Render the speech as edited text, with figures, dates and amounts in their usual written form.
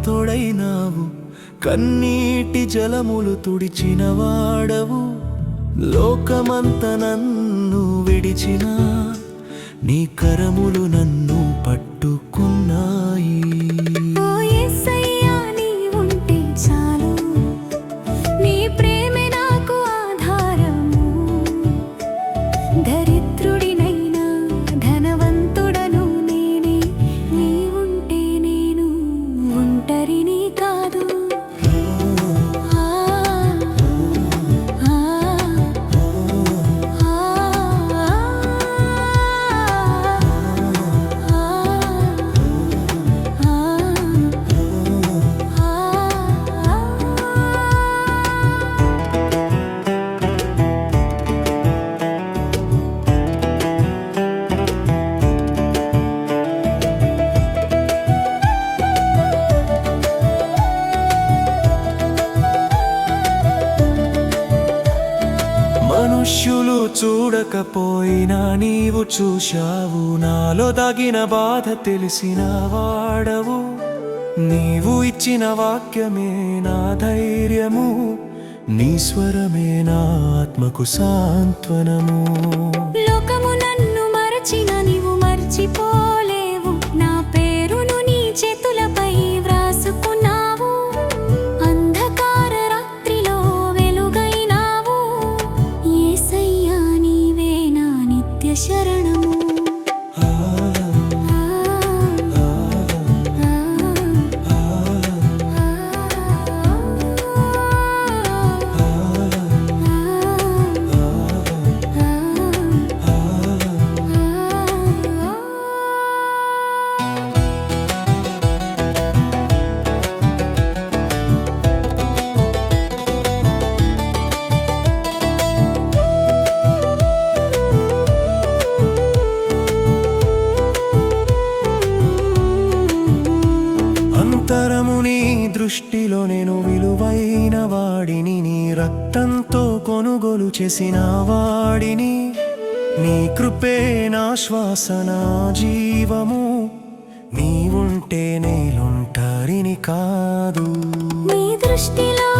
తోడైనావు, కన్నీటి జలములు తుడిచిన వాడవు. లోకమంత నన్ను విడిచిన నీ కరములు నన్ను పట్టుకున్నాయి. ఓ యేసయ్యా నీ ఉంటే చాలు, నీ ప్రేమే నాకు ఆధారము. దరిద్రుడినైనా ధనవంతుడను నేనే, నీ ఉంటే నేను ఒంటరిని కాదు. మనుష్యులు చూడకపోయినా నీవు చూశావు, నాలో దాగిన బాధ తెలిసిన వాడవు. నీవు ఇచ్చిన వాక్యమే నా ధైర్యము, నీ స్వరమే నా ఆత్మకు సాంత్వనము. లోకము నన్ను మరచిన నీవు మర్చిపోలేవు, నా పేరును నీ చేతులపై వ్రాసుకున్నావు. అంధకార రాత్రిలో వెలుగైనావు, యేసయ్యా నీవే నా నిత్య శరణము. అంతరము నీ దృష్టిలో నేను విలువైన వాడిని, నీ రక్తంతో కొనుగోలు చేసిన వాడిని. నీ కృపే నా శ్వాస నా జీవము, నీ ఉంటే నేనొంటరిని కాదు. నీ దృష్టిలో